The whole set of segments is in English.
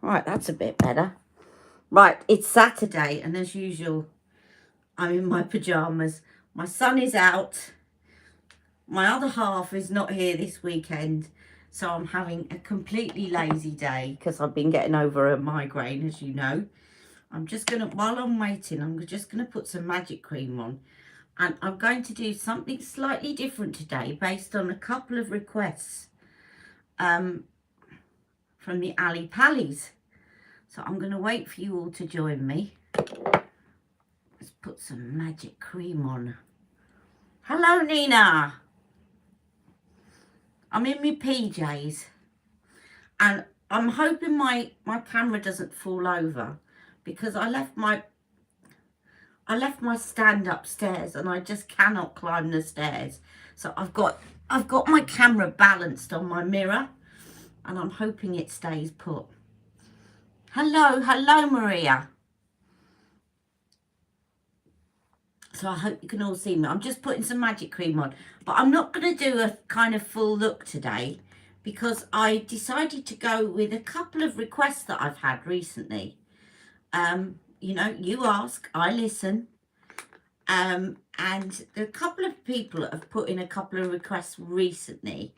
Right, that's a bit better. Right, it's Saturday, and as usual, I'm in my pyjamas. My son is out. My other half is not here this weekend, so I'm having a completely lazy day because I've been getting over a migraine, as you know. I'm just going to, while I'm waiting, I'm just going to put some magic cream on. And I'm going to do something slightly different today based on a couple of requests from the Ali Pallies. So I'm going to wait for you all to join me. Let's put some magic cream on. Hello, Nina. I'm in my PJs. And I'm hoping my camera doesn't fall over because I left my stand upstairs and I just cannot climb the stairs. So I've got my camera balanced on my mirror and I'm hoping it stays put. Hello Maria. So I hope you can all see me. I'm just putting some magic cream on, but I'm not going to do a kind of full look today because I decided to go with a couple of requests that I've had recently. You know, you ask, I listen. And a couple of people have put in a couple of requests recently,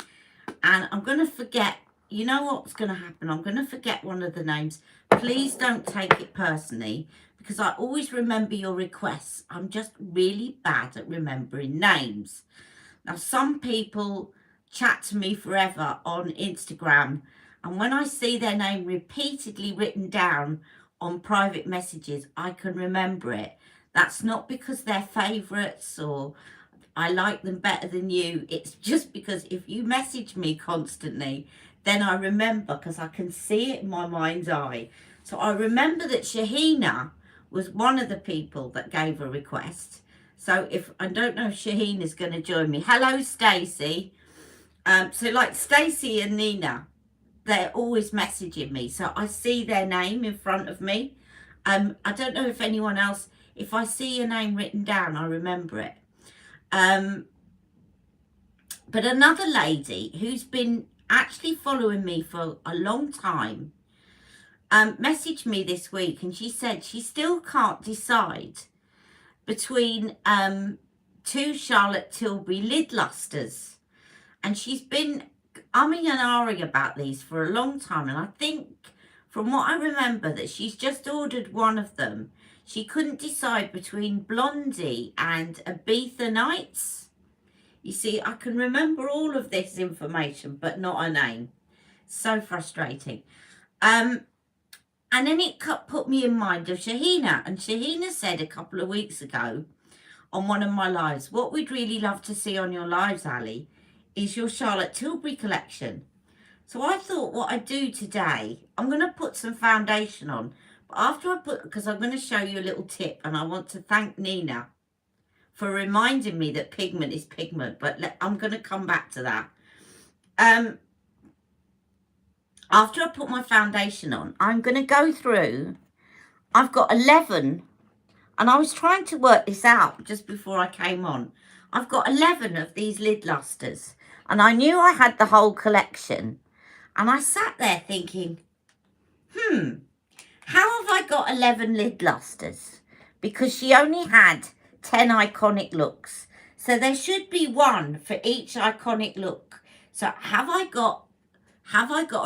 and I'm going to forget, you know what's going to happen? I'm going to forget one of the names. Please don't take it personally, because I always remember your requests. I'm just really bad at remembering names. Now, some people chat to me forever on Instagram, and when I see their name repeatedly written down on private messages, I can remember it. That's not because they're favourites or I like them better than you. It's just because if you message me constantly, then I remember because I can see it in my mind's eye. So I remember that Shahina was one of the people that gave a request. So if I don't know if Shaheen is going to join me. Hello, Stacey. So like Stacey and Nina, they're always messaging me. So I see their name in front of me. I don't know if anyone else, if I see your name written down, I remember it. But another lady who's been actually following me for a long time messaged me this week, and she said she still can't decide between two Charlotte Tilbury lid lustres, and she's been umming and ahhing about these for a long time. And I think from what I remember that she's just ordered one of them. She couldn't decide between Blondie and Ibiza Nights. You see, I can remember all of this information, but not a name. So frustrating. And then it put me in mind of Shahina. And Shahina said a couple of weeks ago on one of my lives, what we'd really love to see on your lives, Ali, is your Charlotte Tilbury collection. So I thought what I'd do today, I'm going to put some foundation on. But after I put, because I'm going to show you a little tip, and I want to thank Nina for reminding me that pigment is pigment, but I'm going to come back to that. After I put my foundation on, I'm going to go through, I've got 11, and I was trying to work this out just before I came on. I've got 11 of these lid lustres, and I knew I had the whole collection, and I sat there thinking, how have I got 11 lid lustres? Because she only had 10 iconic looks. So there should be one for each iconic look. So have I got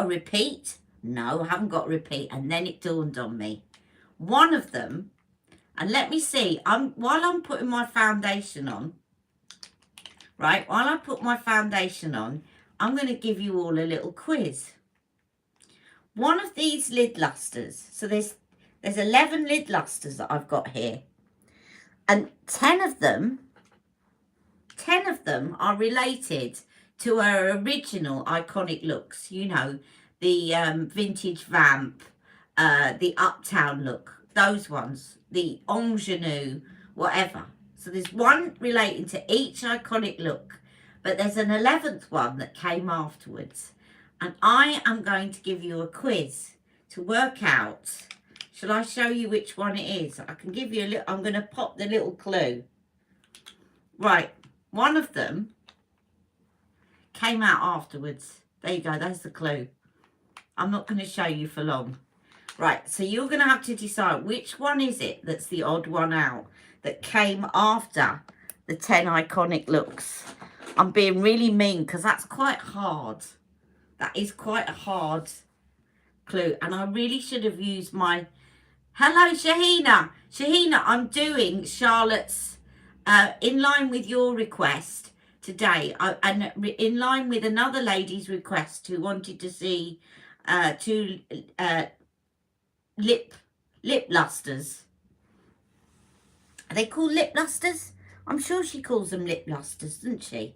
a repeat? No, I haven't got a repeat. And then it dawned on me. One of them, and let me see, while I'm putting my foundation on, right, while I put my foundation on, I'm going to give you all a little quiz. One of these lid lustres, so there's 11 lid lustres that I've got here, and 10 of them are related to her original iconic looks. You know, the vintage vamp, the uptown look, those ones, the ingenue, whatever. So there's one relating to each iconic look, but there's an 11th one that came afterwards. And I am going to give you a quiz to work out. Shall I show you which one it is? I can give you a little, I'm going to pop the little clue. Right, one of them came out afterwards. There you go, that's the clue. I'm not going to show you for long. Right, so you're going to have to decide which one is it that's the odd one out that came after the 10 iconic looks. I'm being really mean because that's quite hard. That is quite a hard clue. And I really should have used my... Hello, Shahina. Shahina, I'm doing Charlotte's, in line with your request today, and in line with another lady's request who wanted to see two lip lusters. Are they called lip lusters? I'm sure she calls them lip lusters, doesn't she?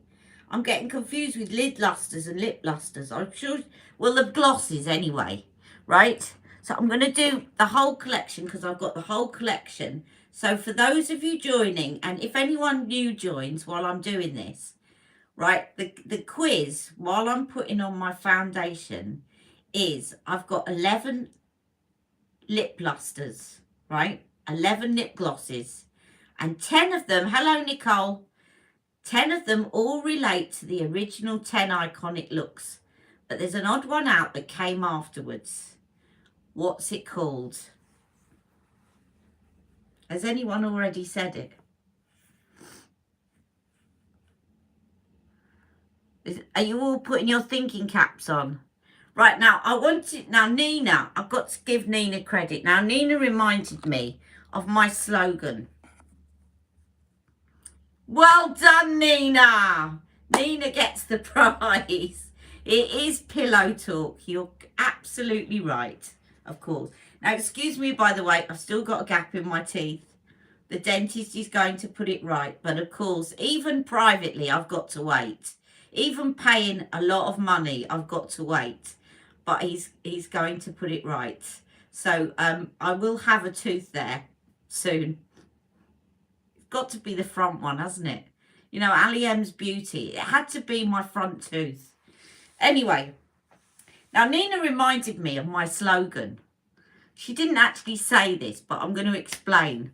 I'm getting confused with lid lusters and lip lusters. I'm sure, well, the glosses anyway, right? So I'm going to do the whole collection because I've got the whole collection. So for those of you joining, and if anyone new joins while I'm doing this, right, the quiz while I'm putting on my foundation is I've got 11 lip lusters, right? 11 lip glosses. And 10 of them, hello Nicole, 10 of them all relate to the original 10 iconic looks. But there's an odd one out that came afterwards. What's it called? Has anyone already said it? Are you all putting your thinking caps on? Right, now, I want to... Now, Nina, I've got to give Nina credit. Now, Nina reminded me of my slogan. Well done, Nina. Nina gets the prize. It is pillow talk. You're absolutely right, of course. Now, excuse me, by the way, I've still got a gap in my teeth. The dentist is going to put it right. But, of course, even privately, I've got to wait. Even paying a lot of money, I've got to wait. But he's going to put it right. So, I will have a tooth there soon. Got to be the front one, hasn't it? You know, Ali M's beauty. It had to be my front tooth. Anyway, now Nina reminded me of my slogan. She didn't actually say this, but I'm going to explain.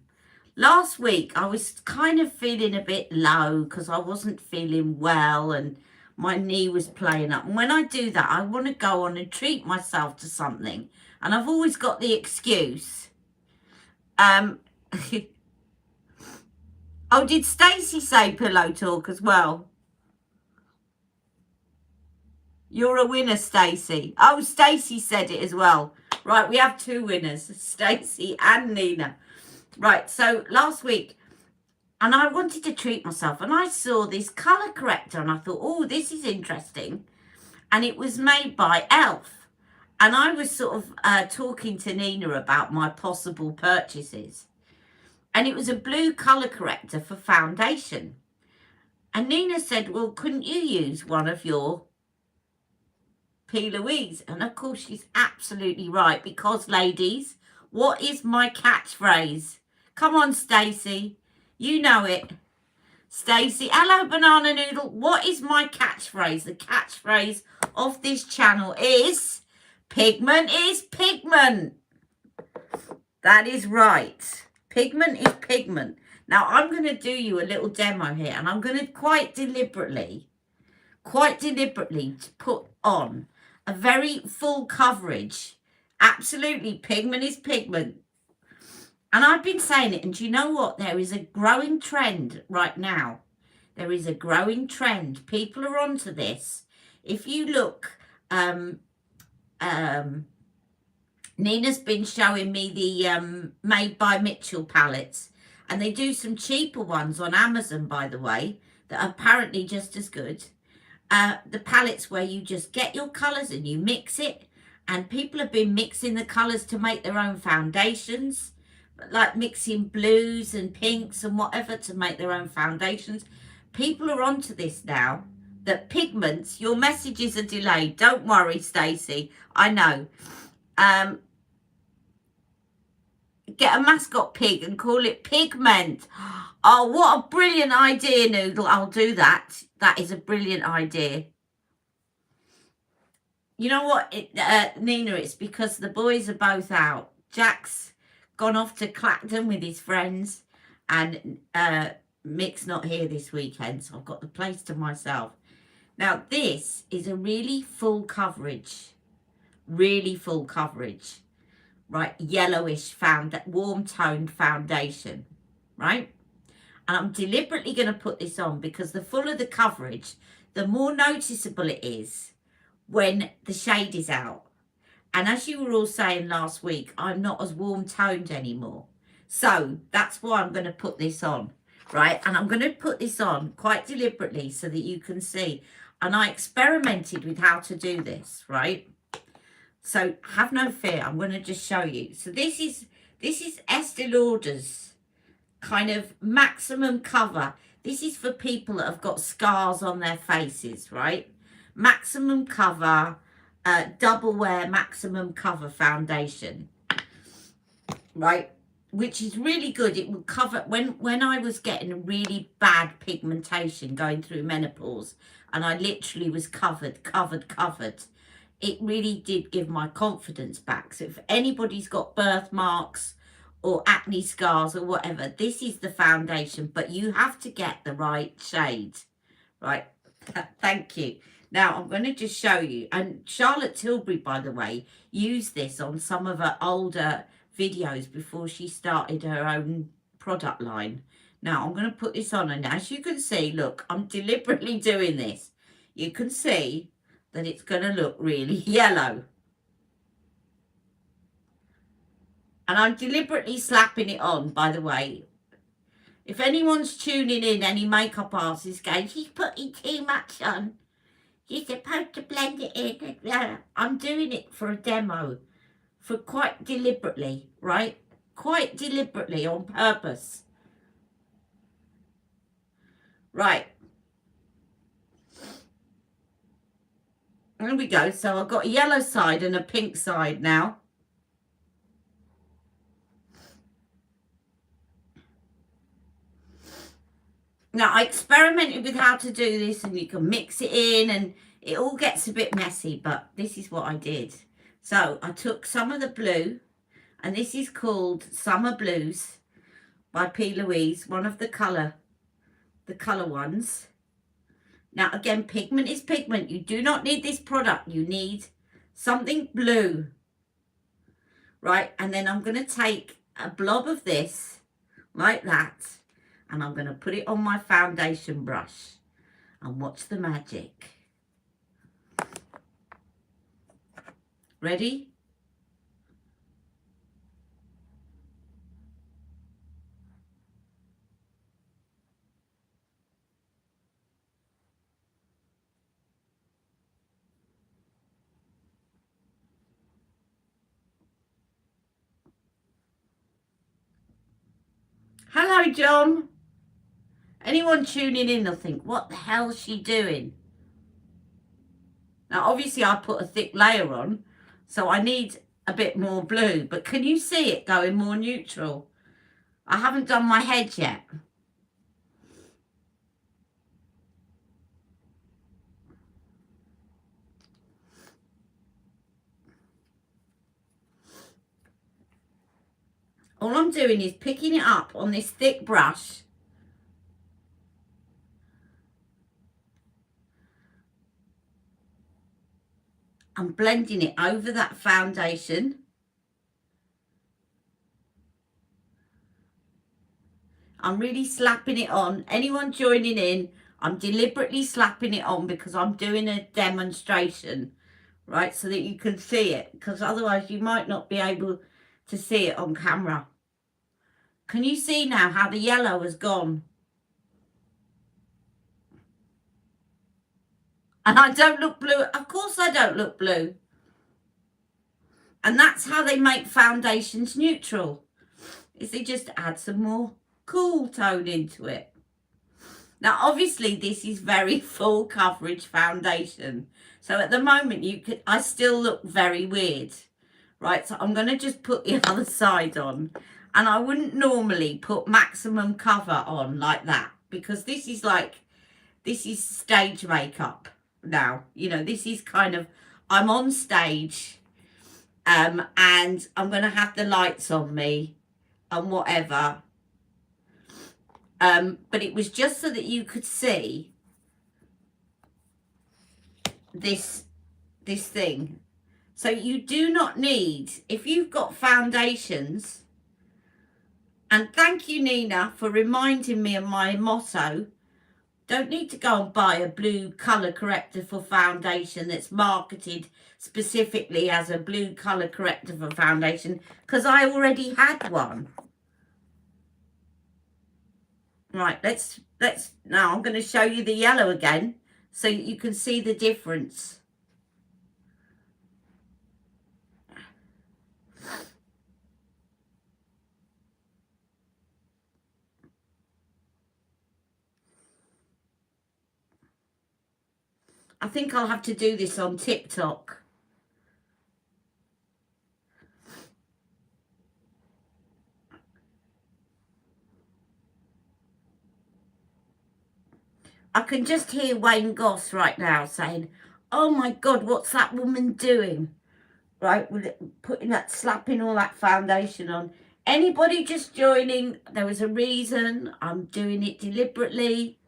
Last week, I was kind of feeling a bit low because I wasn't feeling well and my knee was playing up. And when I do that, I want to go on and treat myself to something. And I've always got the excuse. Oh, did Stacey say pillow talk as well? You're a winner, Stacey. Oh, Stacey said it as well. Right, we have two winners, Stacey and Nina. Right, so last week, and I wanted to treat myself, and I saw this colour corrector, and I thought, oh, this is interesting. And it was made by Elf. And I was sort of talking to Nina about my possible purchases. And it was a blue colour corrector for foundation. And Nina said, well, couldn't you use one of your P. Louise? And of course, she's absolutely right. Because, ladies, what is my catchphrase? Come on, Stacey. You know it. Stacey, hello, Banana Noodle. What is my catchphrase? The catchphrase of this channel is, pigment is pigment. That is right. Pigment is pigment. Now, I'm going to do you a little demo here, and I'm going to quite deliberately put on a very full coverage. Absolutely, pigment is pigment. And I've been saying it, and do you know what? There is a growing trend right now. There is a growing trend. People are onto this. If you look, Nina's been showing me the Made by Mitchell palettes. And they do some cheaper ones on Amazon, by the way, that are apparently just as good. The palettes where you just get your colours and you mix it. And people have been mixing the colours to make their own foundations. Like mixing blues and pinks and whatever to make their own foundations. People are onto this now. That pigments, your messages are delayed. Don't worry, Stacey. I know. Get a mascot pig and call it Pigment. Oh, what a brilliant idea, Noodle. I'll do that. That is a brilliant idea. You know what, Nina, it's because the boys are both out. Jack's gone off to Clacton with his friends, and Mick's not here this weekend, so I've got the place to myself. Now, this is a really full coverage. Really full coverage. right, yellowish warm toned foundation, right? And I'm deliberately going to put this on because the fuller the coverage, the more noticeable it is when the shade is out. And as you were all saying last week, I'm not as warm toned anymore. So that's why I'm going to put this on, right? And I'm going to put this on quite deliberately so that you can see. And I experimented with how to do this, right? So have no fear. I'm going to just show you. So this is Estee Lauder's kind of maximum cover. This is for people that have got scars on their faces, right? Maximum cover, double wear maximum cover foundation, right? Which is really good. It will cover when I was getting really bad pigmentation going through menopause, and I literally was covered. It really did give my confidence back. So if anybody's got birthmarks or acne scars or whatever, this is the foundation, but you have to get the right shade, right? Thank you. Now I'm going to just show you. And Charlotte Tilbury, by the way, used this on some of her older videos before she started her own product line. Now I'm going to put this on, and as you can see, look, I'm deliberately doing this. You can see that it's going to look really yellow. And I'm deliberately slapping it on, by the way. If anyone's tuning in, any makeup artist going, she's putting too much on, you're supposed to blend it in. I'm doing it for a demo, for quite deliberately, right? Quite deliberately, on purpose. Right. There we go. So I've got a yellow side and a pink side now. Now, I experimented with how to do this, and you can mix it in, and it all gets a bit messy, but this is what I did. So I took some of the blue, and this is called Summer Blues by P. Louise, one of the colour ones. Now, again, pigment is pigment. You do not need this product. You need something blue, right? And then I'm going to take a blob of this, like that, and I'm going to put it on my foundation brush and watch the magic. Ready? Hello, John. Anyone tuning in will think, what the hell is she doing? Now, obviously, I put a thick layer on, so I need a bit more blue. But can you see it going more neutral? I haven't done my head yet. All I'm doing is picking it up on this thick brush. I'm blending it over that foundation. I'm really slapping it on. Anyone joining in, I'm deliberately slapping it on because I'm doing a demonstration, right? So that you can see it, because otherwise you might not be able to see it on camera. Can you see now how the yellow has gone? And I don't look blue. Of course I don't look blue. And that's how they make foundations neutral, is they just add some more cool tone into it. Now, obviously, this is very full coverage foundation. So at the moment, I still look very weird, right? So I'm going to just put the other side on. And I wouldn't normally put maximum cover on like that, because this is stage makeup now. You know, this is kind of, I'm on stage, and I'm going to have the lights on me and whatever. But it was just so that you could see this thing. So you do not need, if you've got foundations, and thank you, Nina, for reminding me of my motto. Don't need to go and buy a blue colour corrector for foundation that's marketed specifically as a blue colour corrector for foundation, because I already had one. Right, let's now I'm going to show you the yellow again so you can see the difference. I think I'll have to do this on TikTok. I can just hear Wayne Goss right now saying, oh my God, what's that woman doing? Right, with putting that, slapping all that foundation on. Anybody just joining, there was a reason. I'm doing it deliberately.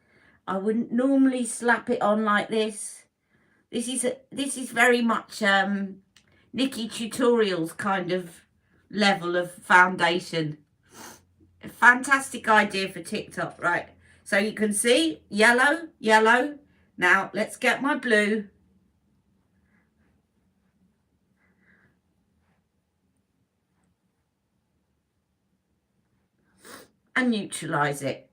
I wouldn't normally slap it on like this. This is very much Nikki Tutorials kind of level of foundation. A fantastic idea for TikTok, right? So you can see yellow, yellow. Now let's get my blue. And neutralize it.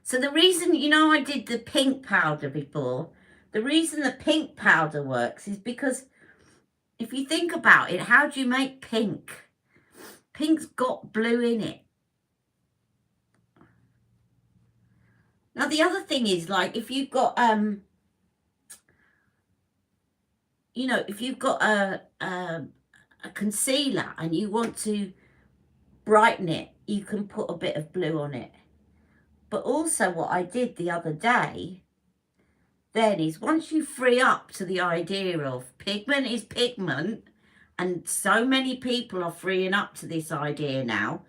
So the reason, you know, I did the pink powder before. The reason the pink powder works is because if you think about it, how do you make pink? Pink's got blue in it. Now the other thing is, like, if you've got you know, if you've got a concealer and you want to brighten it, you can put a bit of blue on it. But also what I did the other day then is, once you free up to the idea of pigment is pigment, and so many people are freeing up to this idea now,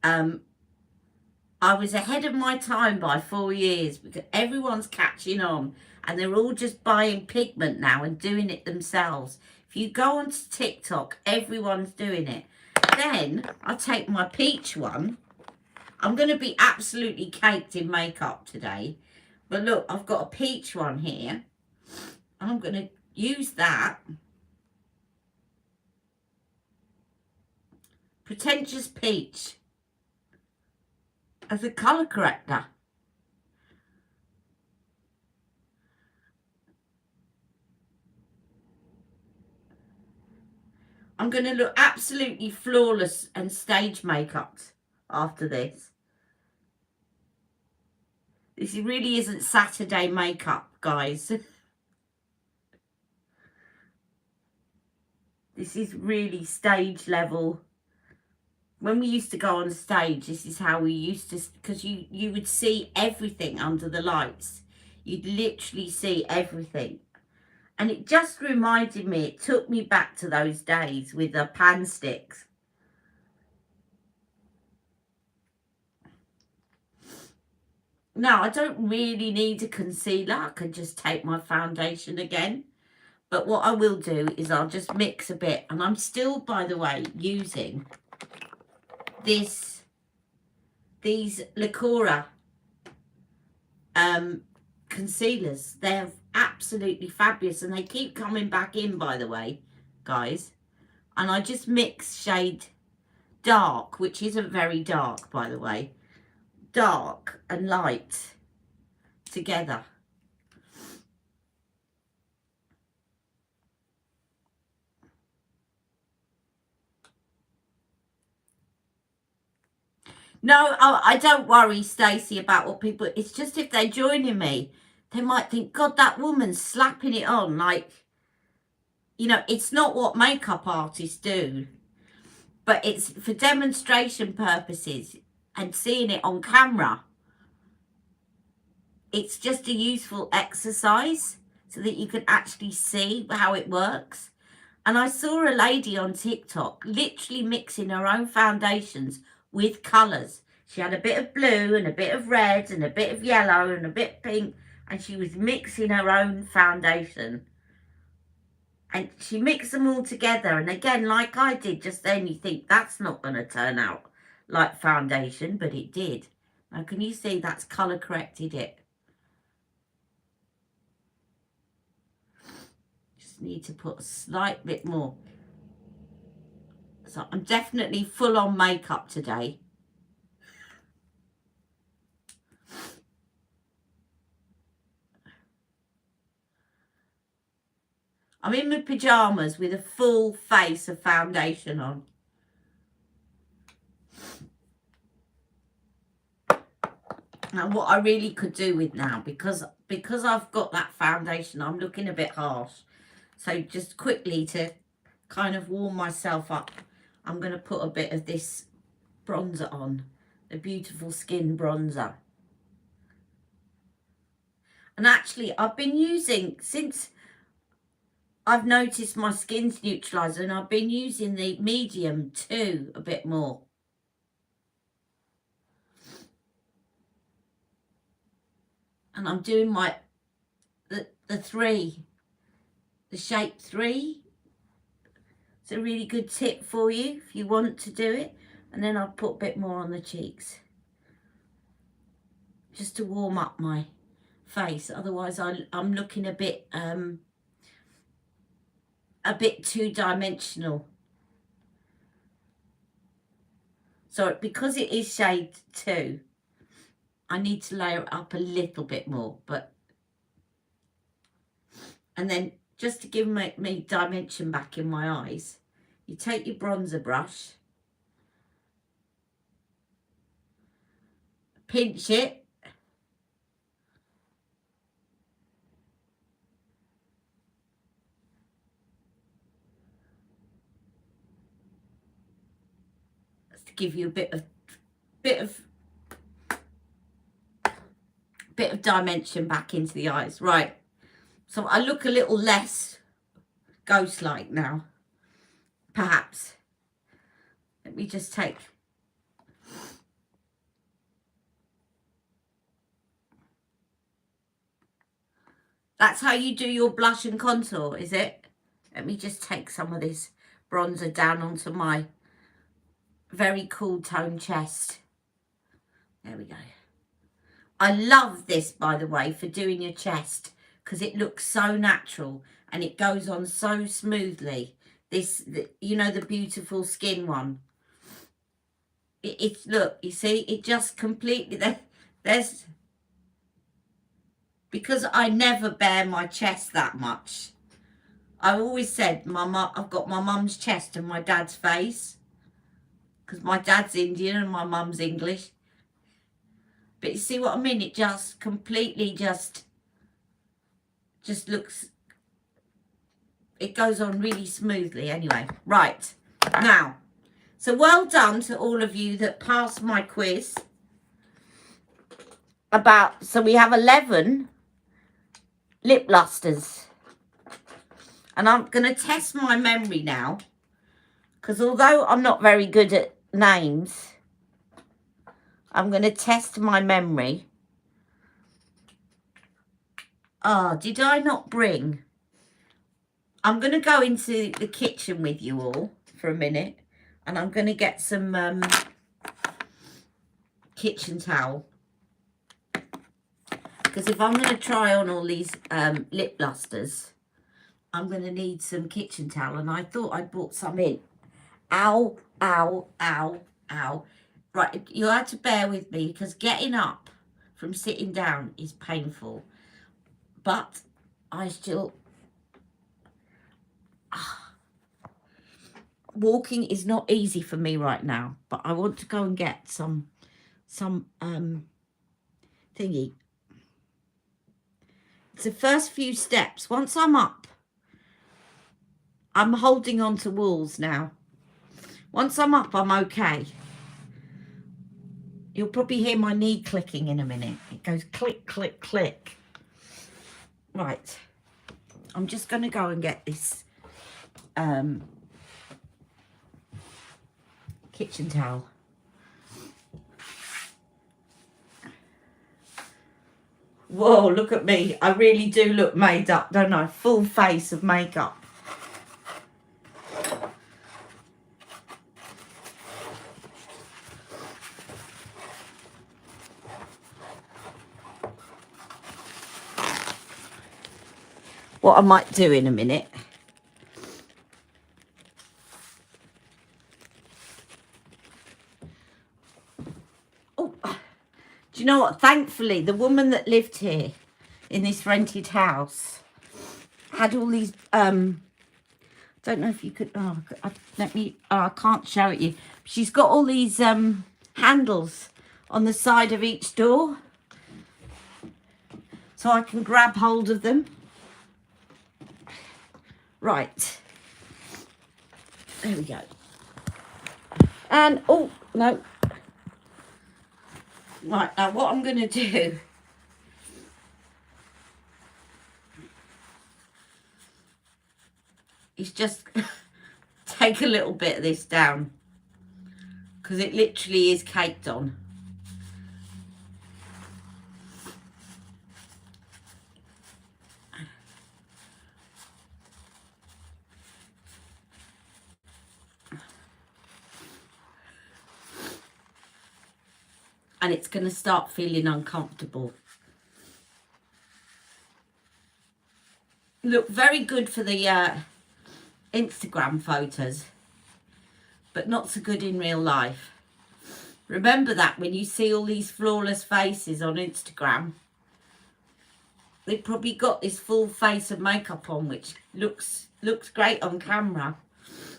I was ahead of my time by 4 years, because everyone's catching on and they're all just buying pigment now and doing it themselves. If you go onto TikTok, everyone's doing it. Then I take my peach one. I'm going to be absolutely caked in makeup today. But look, I've got a peach one here. And I'm going to use that. Pretentious Peach as a colour corrector. I'm going to look absolutely flawless and stage makeup after this. This really isn't Saturday makeup, guys. This is really stage level. When we used to go on stage, this is how we used to, because you would see everything under the lights. You'd literally see everything. And it just reminded me, it took me back to those days with the pan sticks. Now, I don't really need a concealer. I can just take my foundation again. But what I will do is I'll just mix a bit. And I'm still, by the way, using these Lacura concealers. They're absolutely fabulous, and they keep coming back in, by the way, guys. And I just mix shade dark, which isn't very dark, by the way, dark and light together. No, I don't worry, Stacey, about what people... It's just if they're joining me, they might think, God, that woman's slapping it on. Like, you know, it's not what makeup artists do. But it's for demonstration purposes and seeing it on camera. It's just a useful exercise so that you can actually see how it works. And I saw a lady on TikTok literally mixing her own foundations with colours. She had a bit of blue and a bit of red and a bit of yellow and a bit pink, and she was mixing her own foundation. And she mixed them all together. And again, like I did just then, you think that's not going to turn out like foundation, but it did. Now, can you see that's colour corrected it? Just need to put a slight bit more. So I'm definitely full on makeup today. I'm in my pyjamas with a full face of foundation on. Now what I really could do with now, because I've got that foundation, I'm looking a bit harsh. So just quickly to kind of warm myself up, I'm going to put a bit of this bronzer on. The Beautiful Skin bronzer. And actually I've been using, since I've noticed my skin's neutralizer, and I've been using the medium too a bit more. And I'm doing the 3, the shape 3. It's a really good tip for you if you want to do it. And then I'll put a bit more on the cheeks, just to warm up my face. Otherwise I'm looking a bit two-dimensional. So because it is shade 2, I need to layer it up a little bit more. And then just to give me dimension back in my eyes, you take your bronzer brush, pinch it, to give you a bit of dimension back into the eyes. Right, so I look a little less ghost-like now, perhaps. Let me just take, that's how you do your blush and contour, is it? Let me just take some of this bronzer down onto my very cool tone chest. There we go. I love this, by the way, for doing your chest, because it looks so natural and it goes on so smoothly. You know, the Beautiful Skin one. It's look, you see, it just completely, there's, because I never bare my chest that much. I've always said I've got my mum's chest and my dad's face, because my dad's Indian and my mum's English. But you see what I mean? It just completely just looks, it goes on really smoothly. Anyway, right. Now, so well done to all of you that passed my quiz. So we have 11 lip lustres. And I'm going to test my memory now, because although I'm not very good at names, I'm going to test my memory. Did I not bring? I'm going to go into the kitchen with you all for a minute, and I'm going to get some kitchen towel. Because if I'm going to try on all these lip lustres, I'm going to need some kitchen towel, and I thought I'd brought some in. Ow, ow, ow, ow. Right, you'll have to bear with me, because getting up from sitting down is painful. But I still... walking is not easy for me right now, but I want to go and get some thingy. It's the first few steps. Once I'm up, I'm holding on to walls now. Once I'm up, I'm okay. You'll probably hear my knee clicking in a minute. It goes click, click, click. Right. I'm just going to go and get this kitchen towel. Whoa, look at me. I really do look made up, don't I? Full face of makeup. what I might do in a minute. Oh, do you know what? Thankfully, the woman that lived here in this rented house had all these, don't know if you could, I can't show it you. She's got all these handles on the side of each door, so I can grab hold of them. Right, there we go. And oh no, right, now what I'm going to do is just take a little bit of this down, because it literally is caked on. And it's going to start feeling uncomfortable. Look very good for the Instagram photos, but not so good in real life. Remember that when you see all these flawless faces on Instagram, they've probably got this full face of makeup on, which looks great on camera,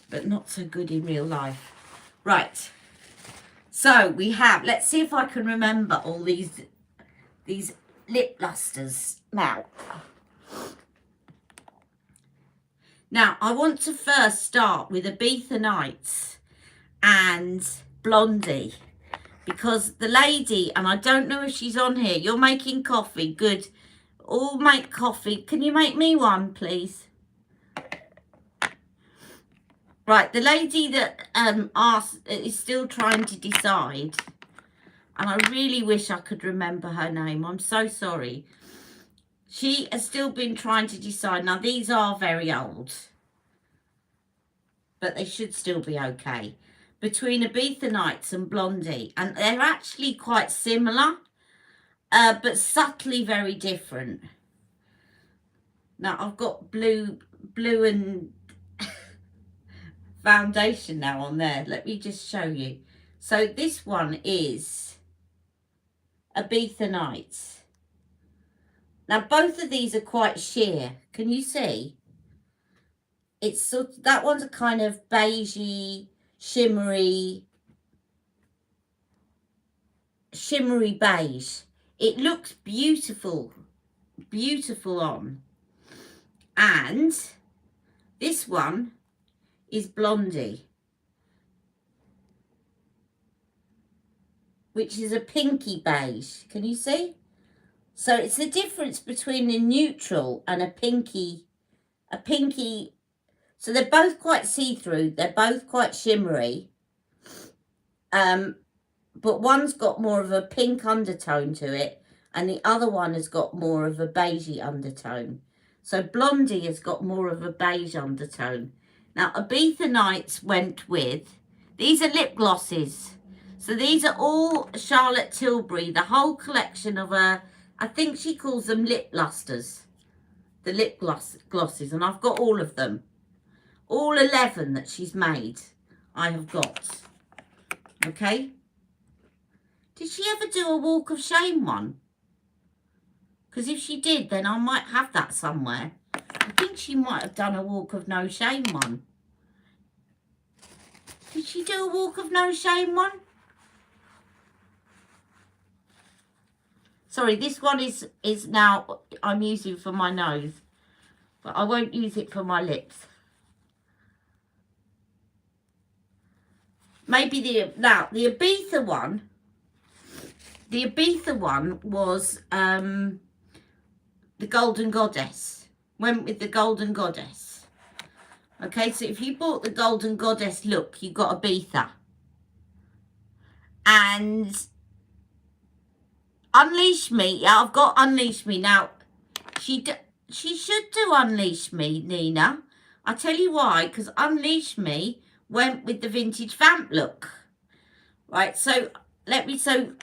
but not so good in real life. Right. So we have, let's see if I can remember all these lip lustres now. Now, I want to first start with Ibiza Nights and Blondie, because the lady, and I don't know if she's on here, you're making coffee, good. All make coffee. Can you make me one, please? Right, the lady that asked is still trying to decide, and I really wish I could remember her name. I'm so sorry. She has still been trying to decide. Now, these are very old, but they should still be okay. Between Ibiza Nights and Blondie, and they're actually quite similar, but subtly very different. Now, I've got blue and foundation now on there. Let me just show you. So this one is Ibiza Nights. Now both of these are quite sheer. Can you see? It's sort of, that one's a kind of beigey, shimmery beige. It looks beautiful on. And this one is Blondie, which is a pinky beige. Can you see? So it's the difference between a neutral and a pinky. So they're both quite see-through. They're both quite shimmery. But one's got more of a pink undertone to it, and the other one has got more of a beigey undertone. So Blondie has got more of a beige undertone. Now, Ibiza Nights went with, these are lip glosses. So these are all Charlotte Tilbury, the whole collection of I think she calls them lip lustres. The lip glosses, and I've got all of them. All 11 that she's made, I have got. Okay? Did she ever do a walk of shame one? Because if she did, then I might have that somewhere. I think she might have done a walk of no shame one. Did she do a walk of no shame one? Sorry, this one is now I'm using for my nose, but I won't use it for my lips. Maybe the Ibiza one. The Ibiza one was the Golden Goddess. Went with the Golden Goddess. Okay, so if you bought the Golden Goddess look, you got Ibiza. And Unleash Me, yeah, I've got Unleash Me. Now, she should do Unleash Me, Nina. I'll tell you why, because Unleash Me went with the Vintage Vamp look. Right, so Ibiza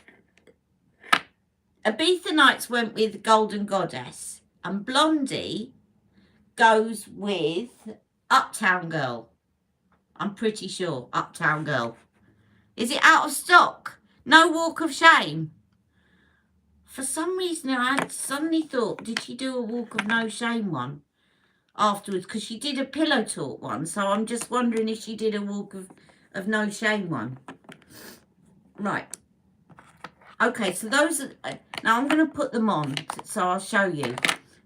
Nights went with Golden Goddess, and Blondie goes with Uptown Girl. I'm pretty sure Uptown Girl. Is it out of stock? No Walk of Shame? For some reason, I suddenly thought, did she do a Walk of No Shame one afterwards? Because she did a Pillow Talk one. So I'm just wondering if she did a Walk of No Shame one. Right. Okay, so those are... Now I'm going to put them on, so I'll show you.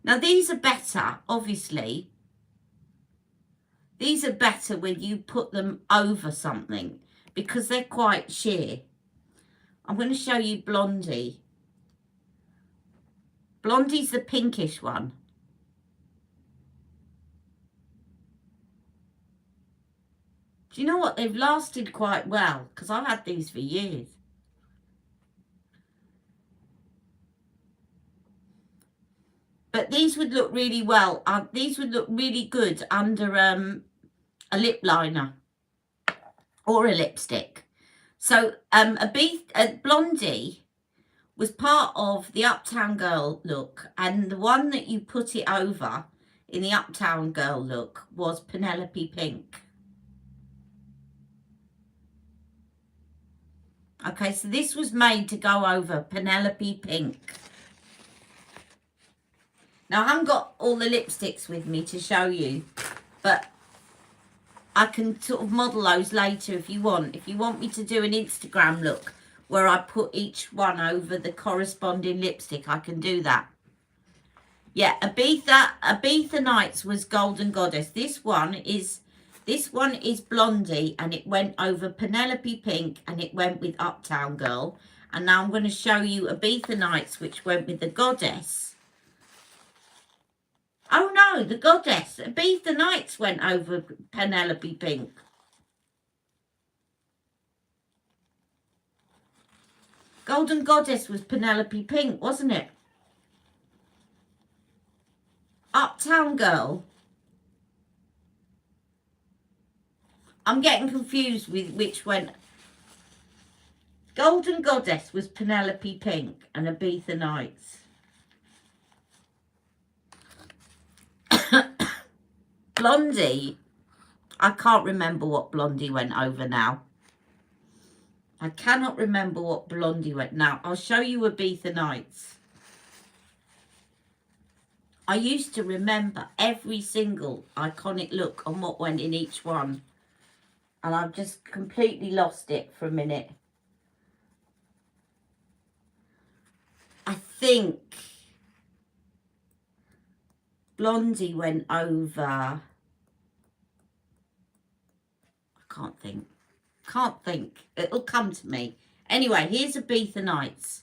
Now these are better, obviously. These are better when you put them over something because they're quite sheer. I'm going to show you Blondie. Blondie's the pinkish one. Do you know what? They've lasted quite well because I've had these for years. But these would look really well. These would look really good under a lip liner or a lipstick. So Blondie was part of the Uptown Girl look, and the one that you put it over in the Uptown Girl look was Penelope Pink. Okay, so this was made to go over Penelope Pink. Now, I haven't got all the lipsticks with me to show you, but I can sort of model those later if you want. If you want me to do an Instagram look where I put each one over the corresponding lipstick, I can do that. Yeah, Ibiza Nights was Golden Goddess. This one is Blondie, and it went over Penelope Pink, and it went with Uptown Girl. And now I'm going to show you Ibiza Nights, which went with the Goddess. Oh no, the Goddess. Ibiza Nights went over Penelope Pink. Golden Goddess was Penelope Pink, wasn't it? Uptown Girl. I'm getting confused with which went. Golden Goddess was Penelope Pink and Ibiza Nights. Blondie, I can't remember what Blondie went over now. I cannot remember what Blondie went. Now, I'll show you Ibiza Nights. I used to remember every single iconic look and what went in each one. And I've just completely lost it for a minute. I think Blondie went over... Can't think. It'll come to me. Anyway, here's Ibiza Nights.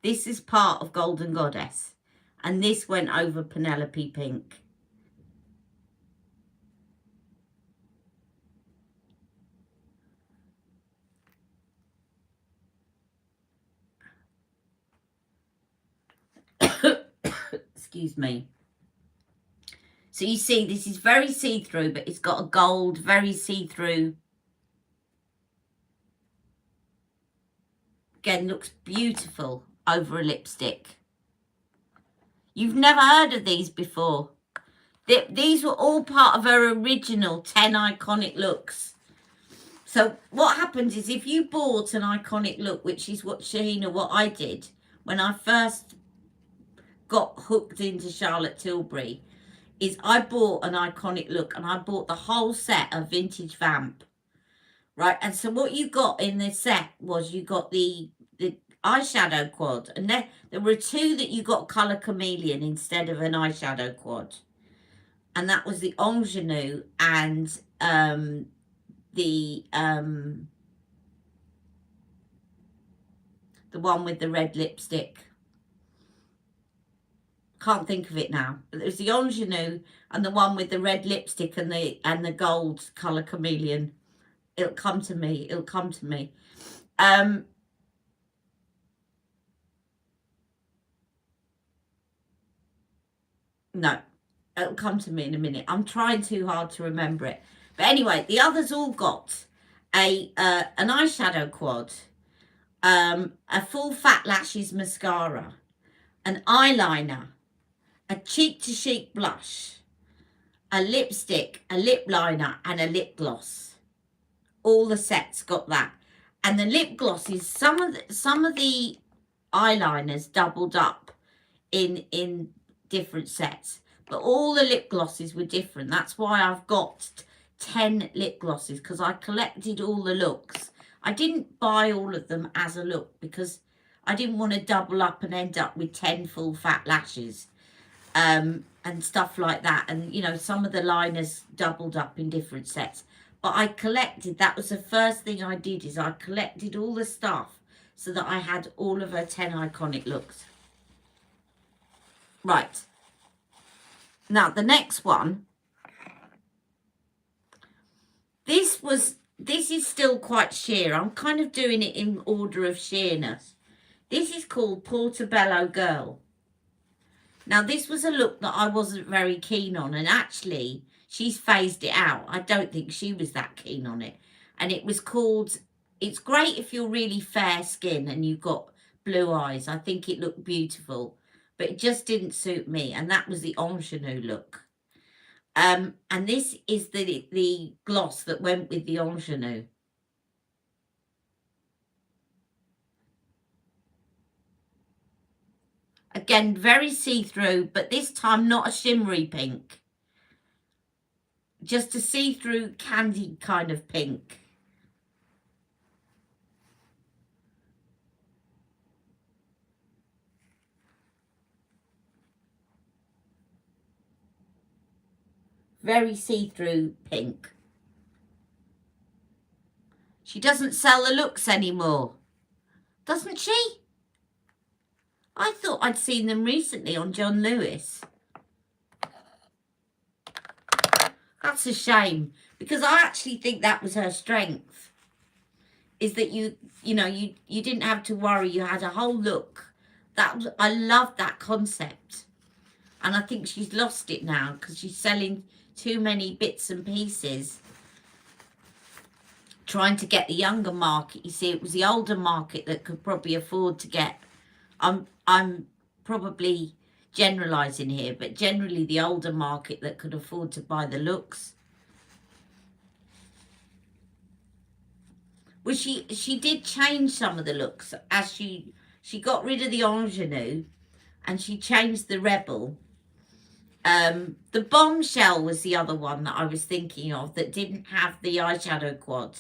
This is part of Golden Goddess. And this went over Penelope Pink. Excuse me. So you see, this is very see-through, but it's got a gold, very see-through. Again, looks beautiful over a lipstick. You've never heard of these before. These were all part of her original 10 iconic looks. So what happens is if you bought an iconic look, which is what I did when I first got hooked into Charlotte Tilbury, is I bought an iconic look and I bought the whole set of Vintage Vamp. Right, and so what you got in this set was you got the eyeshadow quad, and there were two that you got colour chameleon instead of an eyeshadow quad, and that was the ingenue and the one with the red lipstick. Can't think of it now, but there's the ingenue and the one with the red lipstick and the gold colour chameleon. It'll come to me. It'll come to me. No, it'll come to me in a minute. I'm trying too hard to remember it. But anyway, the others all got an eyeshadow quad, a full fat lashes mascara, an eyeliner, a cheek to cheek blush, a lipstick, a lip liner, and a lip gloss. All the sets got that. And the lip glosses, some of the eyeliners doubled up in different sets, but all the lip glosses were different. That's why I've got 10 lip glosses, because I collected all the looks. I didn't buy all of them as a look because I didn't want to double up and end up with 10 full fat lashes and stuff like that. And you know, some of the liners doubled up in different sets, but I collected, that was the first thing I did, is I collected all the stuff so that I had all of her 10 iconic looks. Right, now the next one, this is still quite sheer. I'm kind of doing it in order of sheerness. This is called Portobello Girl. Now this was a look that I wasn't very keen on, and actually she's phased it out. I don't think she was that keen on it. And it was called, it's great if you're really fair skin and you've got blue eyes. I think it looked beautiful, but it just didn't suit me. And that was the ingenue look. And this is the gloss that went with the ingenue. Again, very see-through, but this time not a shimmery pink. Just a see-through candy kind of pink. Very see-through pink. She doesn't sell the looks anymore, doesn't she? I thought I'd seen them recently on John Lewis. That's a shame, because I actually think that was her strength, is that you didn't have to worry. You had a whole look. I loved that concept, and I think she's lost it now because she's selling too many bits and pieces, trying to get the younger market. You see, it was the older market that could probably afford to get. I'm probably generalizing here, but generally the older market that could afford to buy the looks. Well, she did change some of the looks as she got rid of the ingenue and she changed the Rebel. The Bombshell was the other one that I was thinking of that didn't have the eyeshadow quad.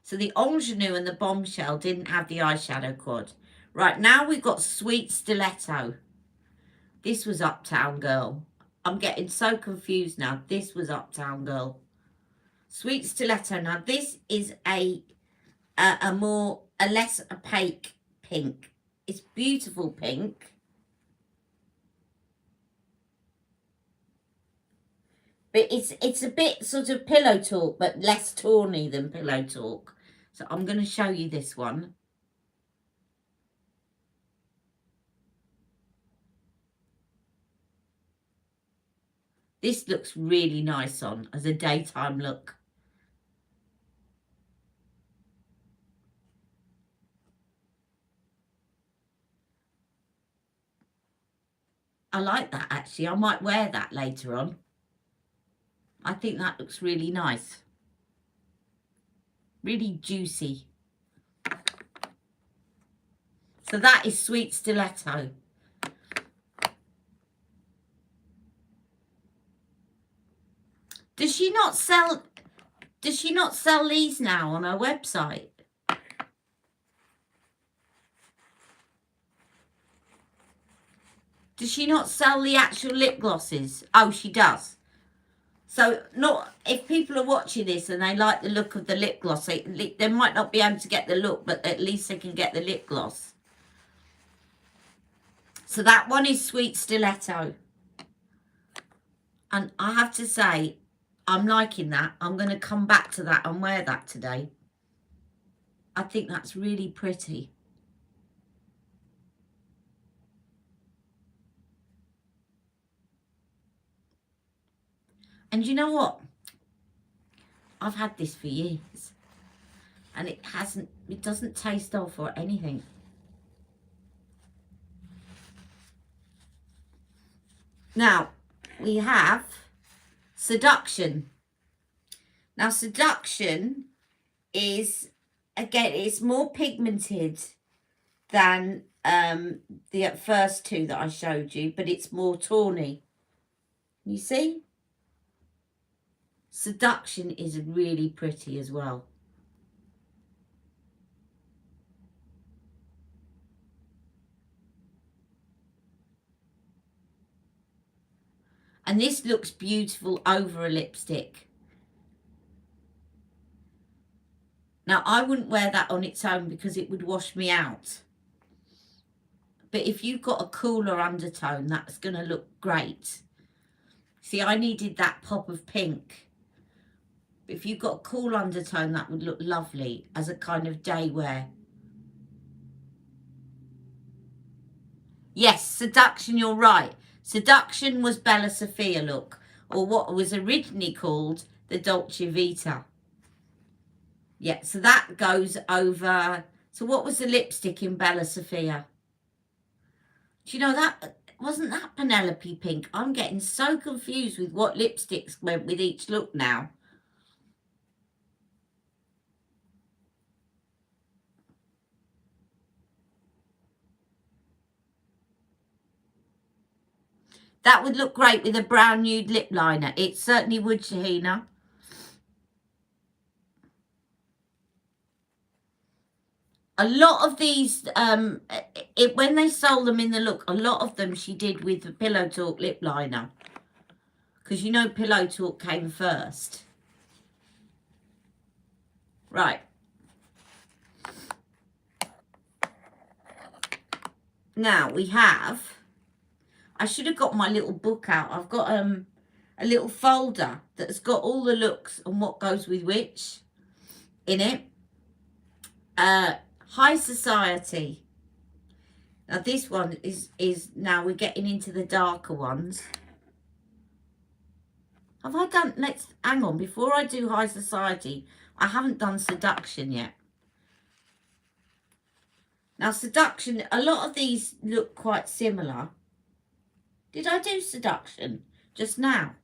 So the ingenue and the Bombshell didn't have the eyeshadow quad. Right, now we've got Sweet Stiletto. This was Uptown Girl. I'm getting so confused now. This was Uptown Girl. Sweet Stiletto. Now this is a less opaque pink. It's beautiful pink. But it's a bit sort of Pillow Talk, but less tawny than Pillow Talk. So I'm going to show you this one. This looks really nice on as a daytime look. I like that actually. I might wear that later on. I think that looks really nice. Really juicy. So that is Sweet Stiletto. Does she not sell these now on her website? Does she not sell the actual lip glosses? Oh, she does. So if people are watching this and they like the look of the lip gloss, they might not be able to get the look, but at least they can get the lip gloss. So that one is Sweet Stiletto. And I have to say, I'm liking that. I'm going to come back to that and wear that today. I think that's really pretty. And you know what? I've had this for years. And it doesn't taste off or anything. Now, we have Seduction. Now, Seduction is, again, it's more pigmented than the first two that I showed you, but it's more tawny. You see? Seduction is really pretty as well. And this looks beautiful over a lipstick. Now, I wouldn't wear that on its own because it would wash me out. But if you've got a cooler undertone, that's going to look great. See, I needed that pop of pink. But if you've got a cool undertone, that would look lovely as a kind of day wear. Yes, Seduction, you're right. Seduction was Bella Sophia look, or what was originally called the Dolce Vita. Yeah, so that goes over. So what was the lipstick in Bella Sophia? Do you know that? Wasn't that Penelope pink? I'm getting so confused with what lipsticks went with each look now. That would look great with a brown nude lip liner. It certainly would, Shahina. A lot of these, when they sold them in the look, a lot of them she did with the Pillow Talk lip liner. Because you know Pillow Talk came first. Right. Now we have, I should have got my little book out. I've got a little folder that's got all the looks and what goes with which in it. High Society. Now this one is now we're getting into the darker ones. Have I done, let's hang on, before I do High Society, I haven't done Seduction yet. Now Seduction, a lot of these look quite similar. Did I do Seduction just now?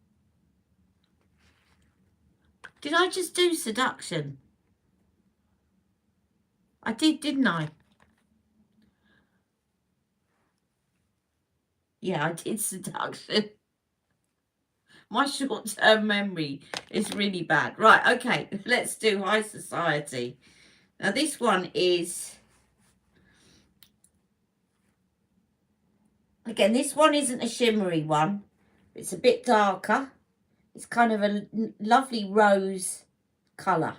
Did I just do Seduction? I did, didn't I? Yeah, I did Seduction. My short-term memory is really bad. Right, okay, let's do High Society. Now this one is, again, this one isn't a shimmery one. It's a bit darker. It's kind of a lovely rose colour.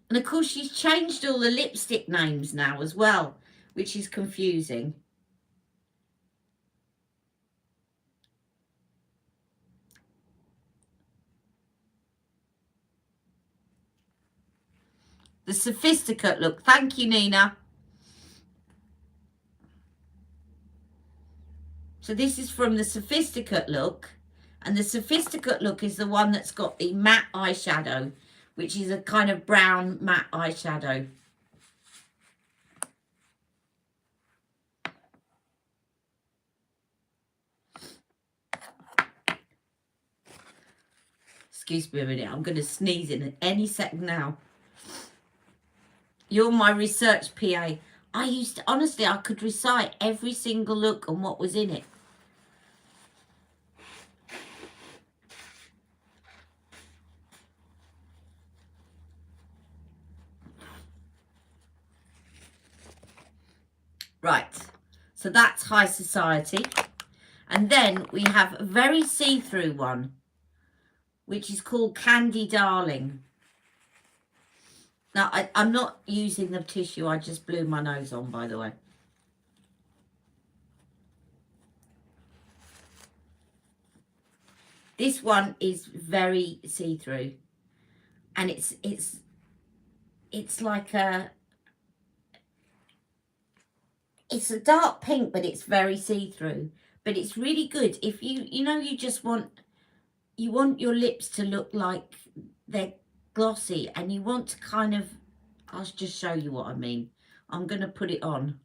And of course, she's changed all the lipstick names now as well, which is confusing. The Sophisticate look. Thank you, Nina. So this is from the Sophisticate look. And the Sophisticate look is the one that's got the matte eyeshadow, which is a kind of brown matte eyeshadow. Excuse me a minute, I'm going to sneeze in any second now. You're my research PA. I used to, honestly, I could recite every single look and what was in it. Right, so that's High Society. And then we have a very see-through one, which is called Candy Darling. Now, I'm not using the tissue. I just blew my nose on, by the way. This one is very see-through. And it's like a... It's a dark pink, but it's very see-through. But it's really good if you know, you just want... You want your lips to look like they're glossy and you want to kind of, I'll just show you what I mean. I'm going to put it on.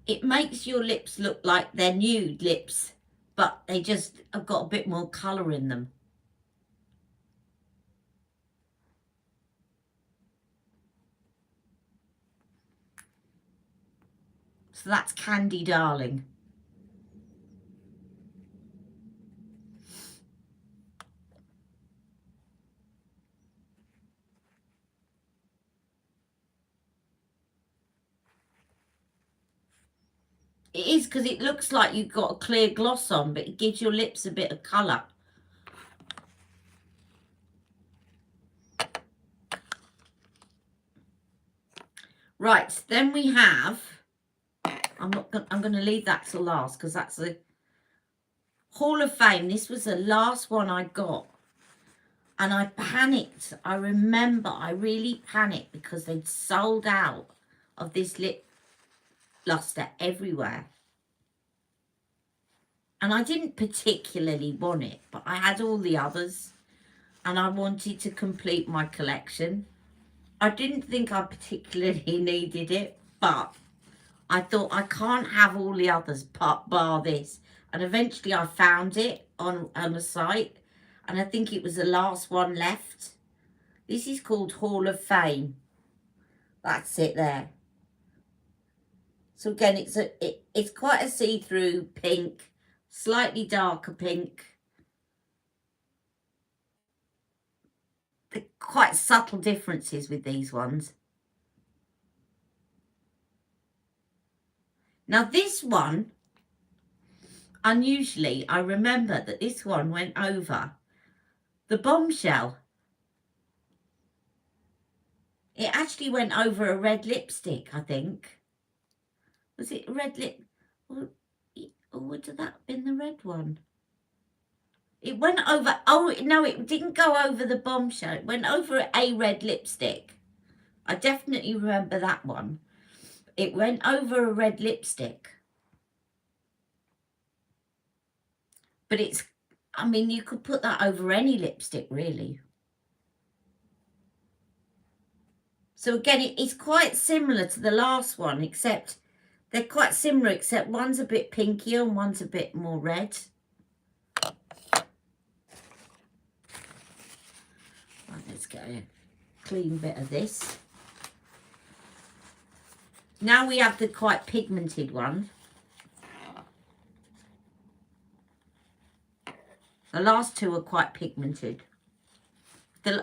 It makes your lips look like they're nude lips, but they just have got a bit more colour in them. So that's Candy Darling. It is, because it looks like you've got a clear gloss on, but it gives your lips a bit of colour. Right, then we have, I'm going to leave that till last because that's the Hall of Fame. This was the last one I got. And I panicked. I remember I really panicked because they'd sold out of this lip lustre everywhere. And I didn't particularly want it, but I had all the others and I wanted to complete my collection. I didn't think I particularly needed it, but I thought I can't have all the others bar this. And eventually I found it on a site, and I think it was the last one left. This is called Hall of Fame. That's it there. So again, it's quite a see-through pink, slightly darker pink. They're quite subtle differences with these ones. Now this one, unusually, I remember that this one went over the Bombshell. It actually went over a red lipstick, I think. Was it a red lip? Or would that have been the red one? It went over, oh no, it didn't go over the Bombshell. It went over a red lipstick. I definitely remember that one. It went over a red lipstick. But it's, I mean, you could put that over any lipstick, really. So again, it's quite similar to the last one, except they're quite similar, except one's a bit pinkier and one's a bit more red. Right, let's get a clean bit of this. Now we have the quite pigmented one. The last two are quite pigmented.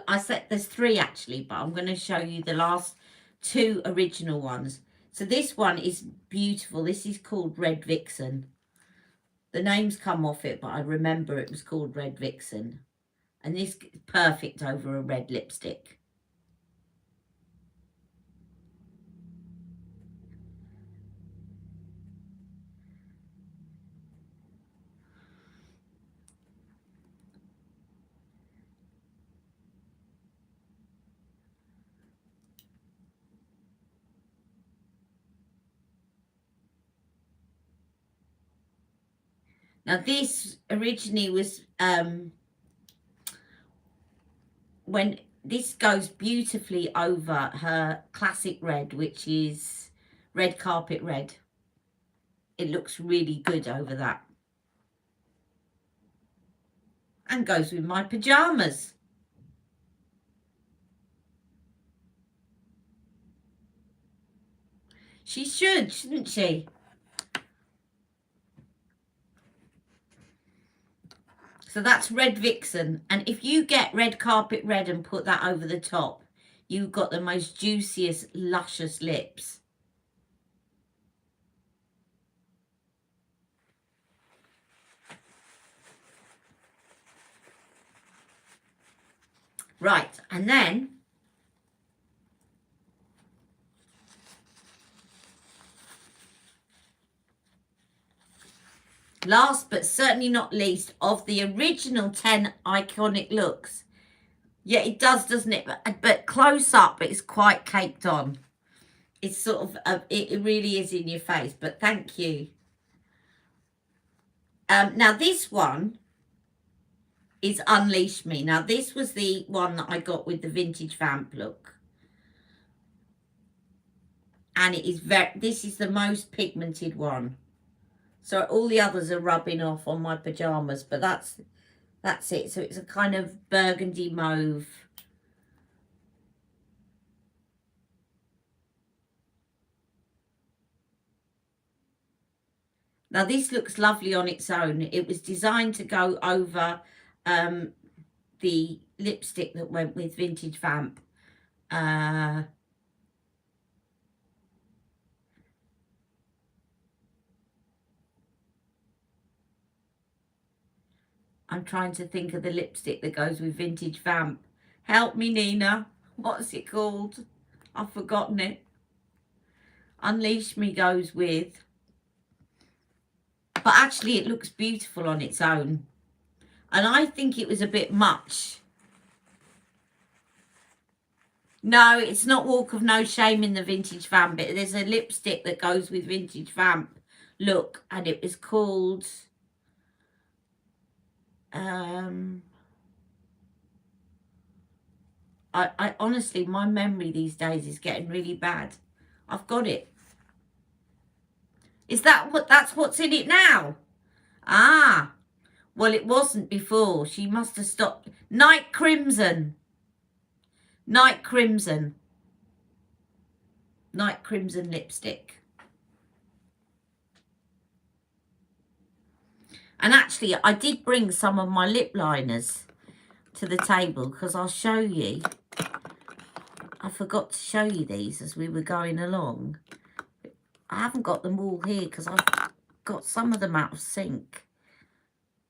I said there's three actually, but I'm going to show you the last two original ones. So this one is beautiful. This is called Red Vixen. The name's come off it, but I remember it was called Red Vixen. And this is perfect over a red lipstick. Now this originally was, when this goes beautifully over her classic red, which is Red Carpet Red. It looks really good over that. And goes with my pyjamas. She should, shouldn't she? So that's Red Vixen. And if you get Red Carpet Red and put that over the top, you've got the most juiciest, luscious lips. Right, and then last but certainly not least of the original 10 iconic looks. Yeah, it does, doesn't it? But close up, it's quite caked on. It's sort of, it really is in your face, but thank you. Now this one is Unleash Me. Now this was the one that I got with the Vintage Vamp look. And it is this is the most pigmented one. So all the others are rubbing off on my pajamas, but that's it. So it's a kind of burgundy mauve. Now this looks lovely on its own. It was designed to go over the lipstick that went with Vintage Vamp. I'm trying to think of the lipstick that goes with Vintage Vamp. Help me, Nina. What's it called? I've forgotten it. Unleash Me goes with. But actually it looks beautiful on its own. And I think it was a bit much. No, it's not Walk of No Shame in the Vintage Vamp. There's a lipstick that goes with Vintage Vamp look. And it was called... I honestly, my memory these days is getting really bad. I've got it. Is that that's what's in it now? Ah, well, it wasn't before. She must have stopped. Night Crimson. Night Crimson. Night Crimson lipstick. And actually, I did bring some of my lip liners to the table because I'll show you. I forgot to show you these as we were going along. I haven't got them all here because I've got some of them out of sync.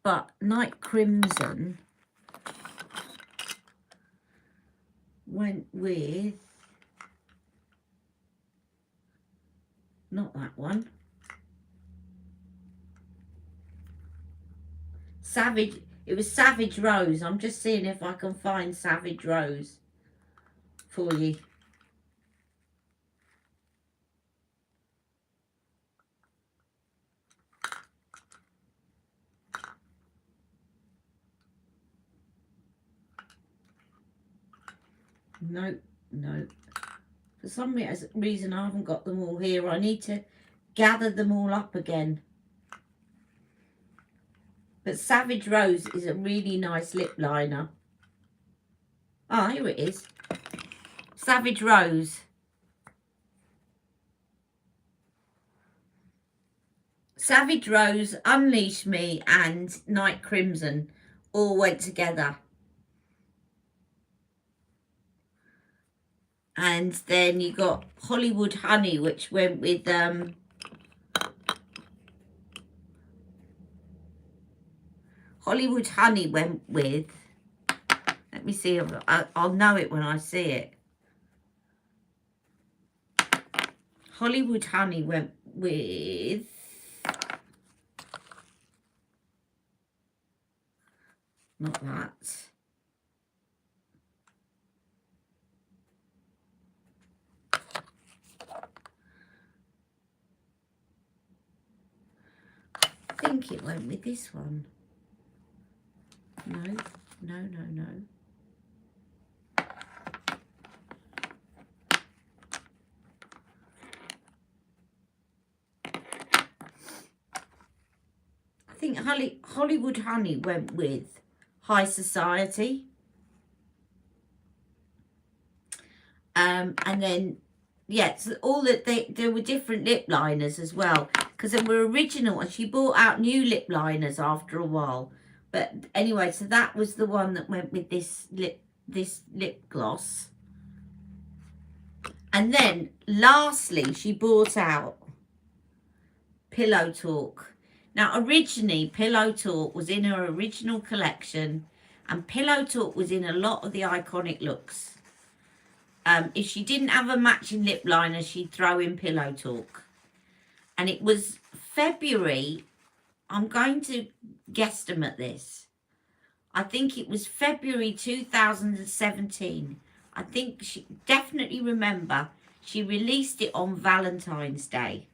But Night Crimson went with... Not that one. Savage... It was Savage Rose. I'm just seeing if I can find Savage Rose for you. No, no. For some reason, I haven't got them all here. I need to gather them all up again. But Savage Rose is a really nice lip liner. Ah, here it is. Savage Rose. Savage Rose, Unleash Me, and Night Crimson all went together. And then you got Hollywood Honey, which went with Hollywood Honey went with, let me see, I'll know it when I see it. Hollywood Honey went with, not that. I think it went with this one. No, no, no, no. I think Hollywood Honey went with High Society. And then, yeah, so all that there were different lip liners as well. Because they were original, and she brought out new lip liners after a while. But anyway, so that was the one that went with this lip gloss. And then, lastly, she brought out Pillow Talk. Now, originally, Pillow Talk was in her original collection, and Pillow Talk was in a lot of the iconic looks. If she didn't have a matching lip liner, she'd throw in Pillow Talk. And it was February, I'm going to guesstimate this. I think it was February 2017. I think she definitely remember she released it on Valentine's Day.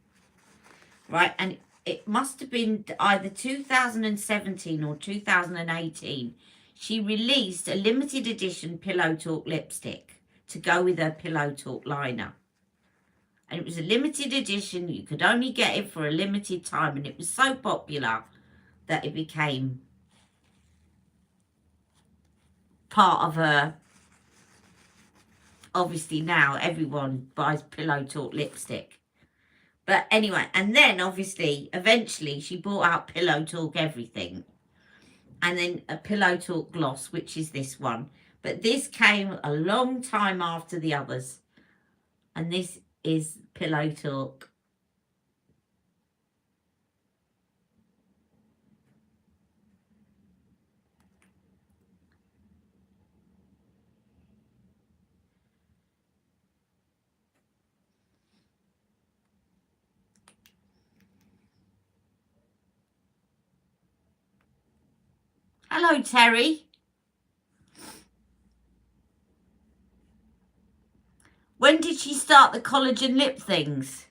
Right, and it must have been either 2017 or 2018. She released a limited edition Pillow Talk lipstick to go with her Pillow Talk liner. And it was a limited edition. You could only get it for a limited time. And it was so popular that it became part of her. Obviously now everyone buys Pillow Talk lipstick. But anyway, and then obviously, eventually she brought out Pillow Talk everything. And then a Pillow Talk gloss, which is this one. But this came a long time after the others. And this is Pillow Talk. Hello, Terry. When did she start the collagen lip things?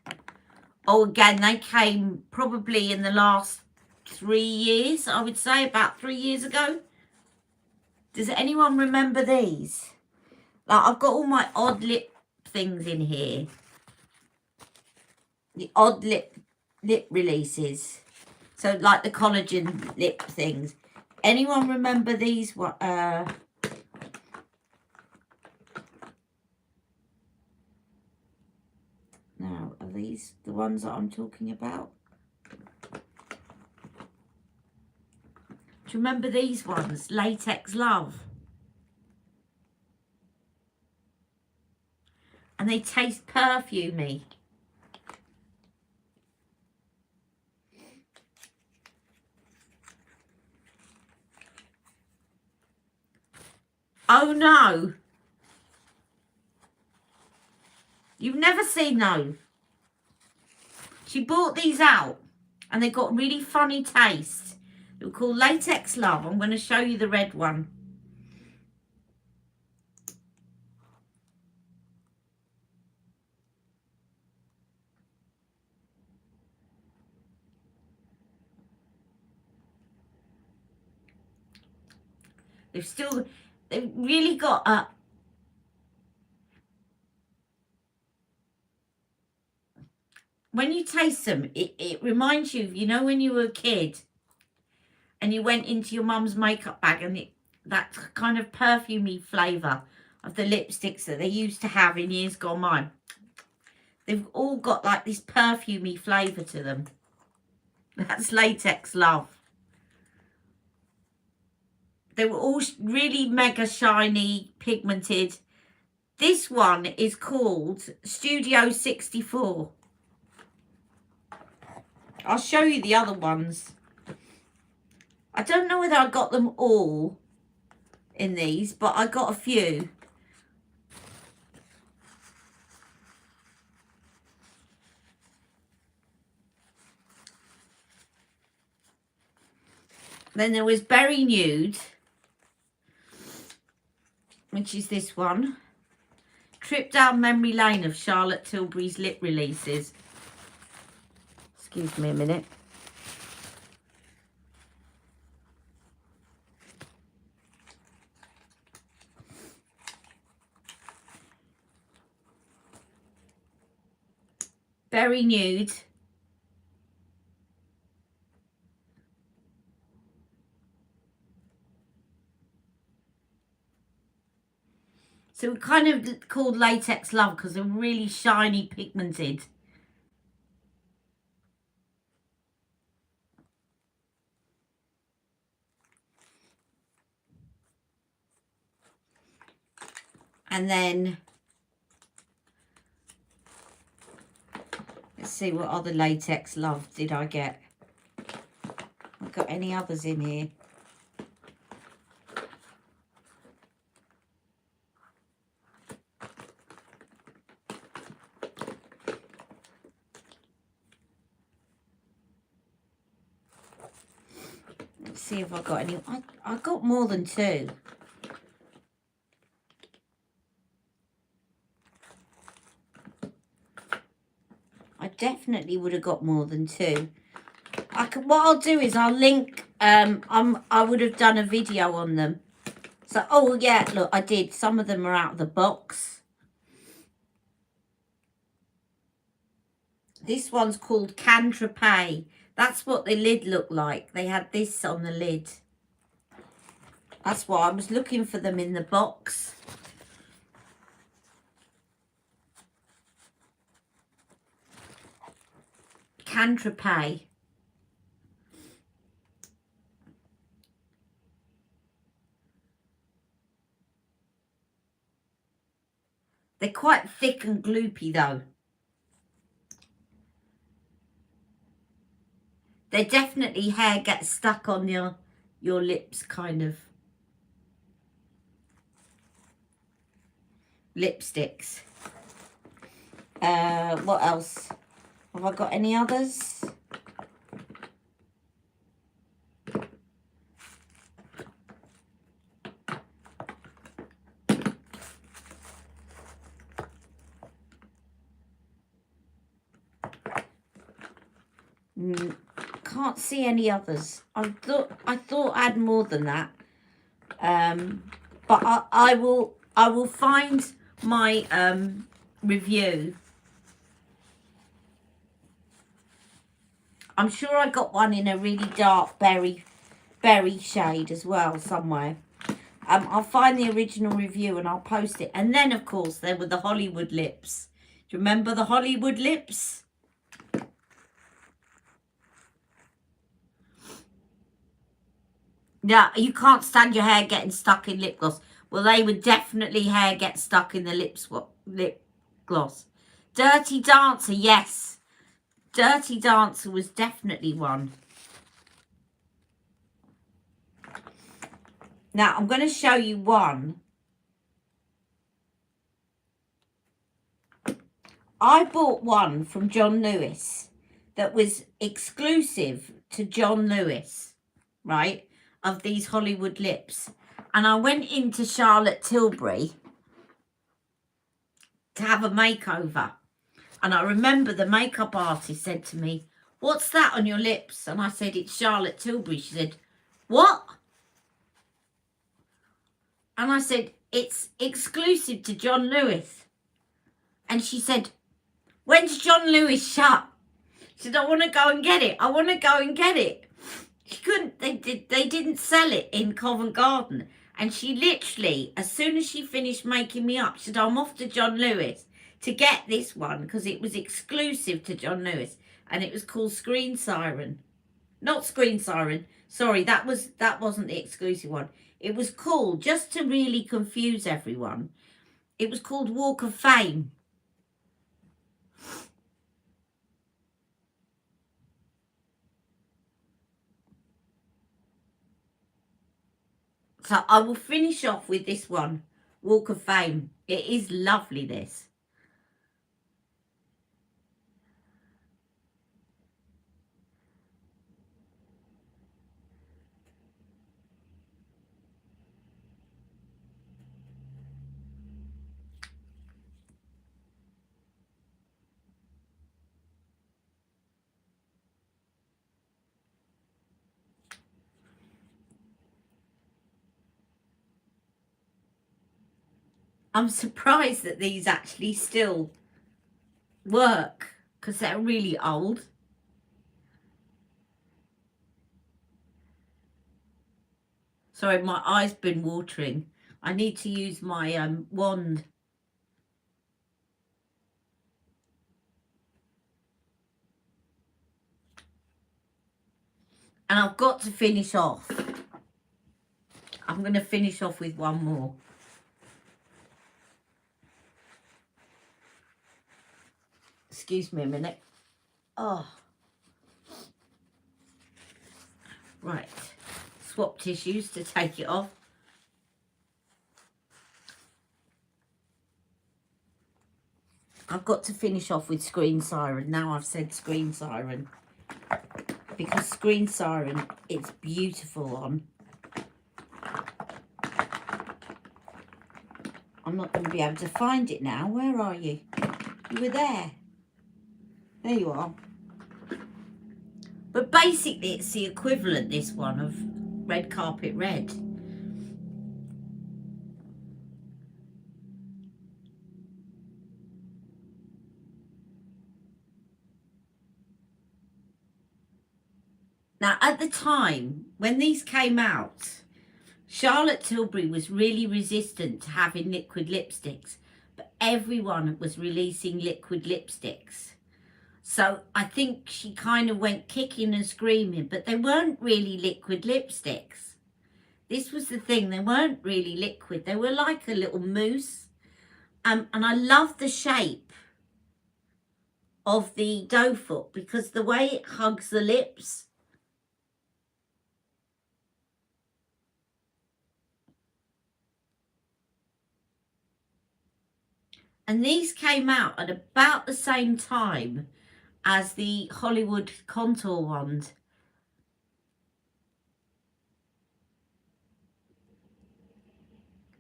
Oh, again, they came probably in the last 3 years, I would say, about 3 years ago. Does anyone remember these? Like, I've got all my odd lip things in here. The odd lip releases. So, like the collagen lip things. Anyone remember these? What? Now, are these the ones that I'm talking about? Do you remember these ones? Latex Love. And they taste perfumey. Oh no. You've never seen those. She bought these out and they got really funny taste. They were called Latex Love. I'm going to show you the red one. They've really got a... When you taste them, it reminds you, you know, when you were a kid and you went into your mum's makeup bag and that kind of perfumey flavour of the lipsticks that they used to have in years gone by. They've all got like this perfumey flavour to them. That's Latex Love. They were all really mega shiny, pigmented. This one is called Studio 64. I'll show you the other ones. I don't know whether I got them all in these, but I got a few. Then there was Berry Nude, which is this one. Trip Down Memory Lane of Charlotte Tilbury's lip releases. Excuse me a minute. Berry Nude. So we're kind of called Latex Love because they're really shiny, pigmented. And then, let's see what other Latex Love did I get. I've got any others in here. Let's see if I got any. I got more than two. I definitely would have got more than two. what I'll do is I'll link, I would have done a video on them. So, oh yeah, look, I did. Some of them are out of the box. This one's called Cantrapé. That's what the lid looked like. They had this on the lid. That's why I was looking for them in the box. Cantrapé. They're quite thick and gloopy though. They definitely hair gets stuck on your lips, kind of. Lipsticks. What else? Have I got any others? Can't see any others. I thought I had more than that. But I will find my review. I'm sure I got one in a really dark berry shade as well somewhere. I'll find the original review and I'll post it. And then of course there were the Hollywood lips. Do you remember the Hollywood lips? Yeah, you can't stand your hair getting stuck in lip gloss. Well, they would definitely hair get stuck in the lip gloss. Dirty Dancer, yes. Dirty Dancer was definitely one. Now, I'm going to show you one. I bought one from John Lewis that was exclusive to John Lewis, right? Of these Hollywood lips. And I went into Charlotte Tilbury to have a makeover. And I remember the makeup artist said to me, "What's that on your lips?" And I said, "It's Charlotte Tilbury." She said, "What?" And I said, "It's exclusive to John Lewis." And she said, "When's John Lewis shut?" She said, "I want to go and get it. I want to go and get it." She couldn't, they didn't sell it in Covent Garden. And she literally, as soon as she finished making me up, she said, "I'm off to John Lewis to get this one," because it was exclusive to John Lewis. And it was called Screen Siren. Not Screen Siren. Sorry, that wasn't the exclusive one. It was called, just to really confuse everyone, it was called Walk of Fame. So I will finish off with this one, Walk of Fame. It is lovely, this. I'm surprised that these actually still work, because they're really old. Sorry, my eye's been watering. I need to use my wand. And I've got to finish off. I'm going to finish off with one more. Excuse me a minute. Oh. Right. Swap tissues to take it off. I've got to finish off with Screen Siren. Now I've said Screen Siren. Because Screen Siren, it's beautiful on. I'm not going to be able to find it now. Where are you? You were there. There you are. But basically it's the equivalent, this one, of Red Carpet Red. Now, at the time, when these came out, Charlotte Tilbury was really resistant to having liquid lipsticks, but everyone was releasing liquid lipsticks. So I think she kind of went kicking and screaming, but they weren't really liquid lipsticks. This was the thing, they weren't really liquid. They were like a little mousse. And I love the shape of the doe foot because the way it hugs the lips. And these came out at about the same time as the Hollywood contour ones.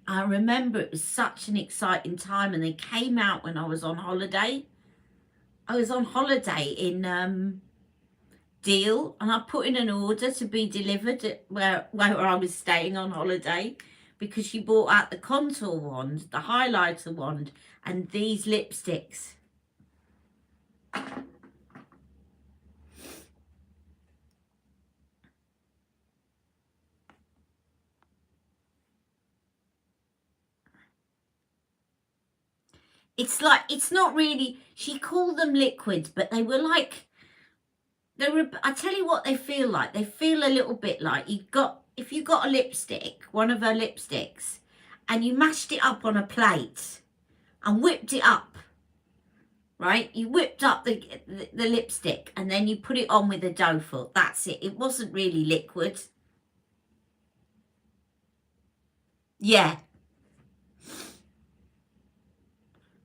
I remember it was such an exciting time, and they came out when I was on holiday. I was on holiday in Deal, and I put in an order to be delivered at where I was staying on holiday, because she brought out the contour wand, the highlighter wand, and these lipsticks. It's like, it's not really, she called them liquids, but they were like, they were, I tell you what they feel like. They feel a little bit like if you got a lipstick, one of her lipsticks, and you mashed it up on a plate and whipped it up, right? You whipped up the lipstick and then you put it on with a doe foot. That's it. It wasn't really liquid. Yeah.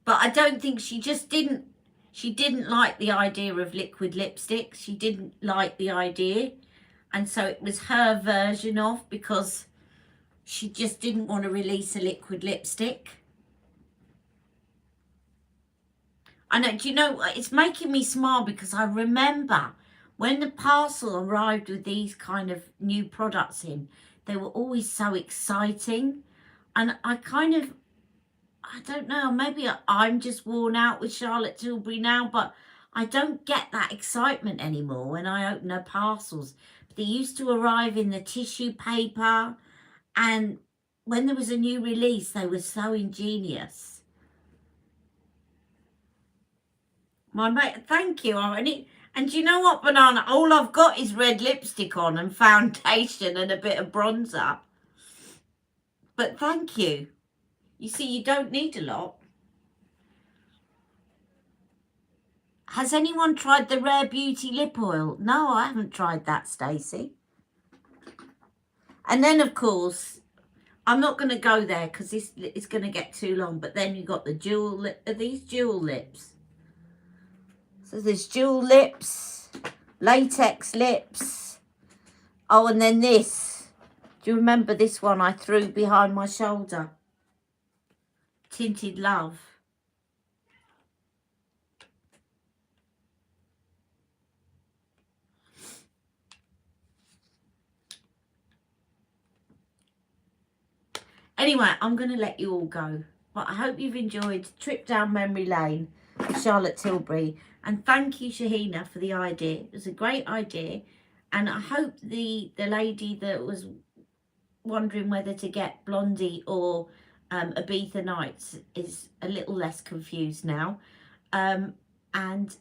But I don't think she didn't like the idea of liquid lipstick. She didn't like the idea. And so it was her version of, because she just didn't want to release a liquid lipstick. I know, do you know, it's making me smile because I remember when the parcel arrived with these kind of new products in, they were always so exciting. And I don't know, maybe I'm just worn out with Charlotte Tilbury now, but I don't get that excitement anymore when I open her parcels. They used to arrive in the tissue paper, and when there was a new release, they were so ingenious. My mate, thank you. And do you know what, Banana? All I've got is red lipstick on and foundation and a bit of bronzer. But thank you. You see, you don't need a lot. Has anyone tried the Rare Beauty lip oil? No, I haven't tried that, Stacey. And then, of course, I'm not going to go there because this is going to get too long. But then you've got the jewel lip. Are these jewel lips? So there's jewel lips, latex lips. Oh, and then this. Do you remember this one I threw behind my shoulder? Tinted Love. Anyway, I'm going to let you all go. But I hope you've enjoyed Trip Down Memory Lane with Charlotte Tilbury. And thank you, Shahina, for the idea. It was a great idea. And I hope the lady that was wondering whether to get Blondie or Ibiza Nights is a little less confused now. And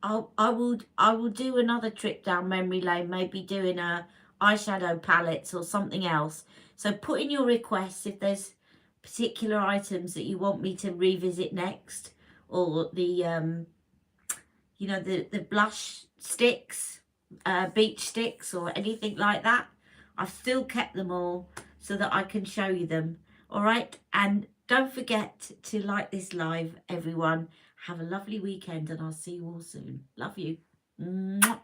I will do another trip down memory lane, maybe doing a eyeshadow palettes or something else. So put in your requests if there's particular items that you want me to revisit next, or the you know, the blush sticks, beach sticks, or anything like that. I've still kept them all so that I can show you them. All right, and don't forget to like this live, everyone. Have a lovely weekend, and I'll see you all soon. Love you. Mwah.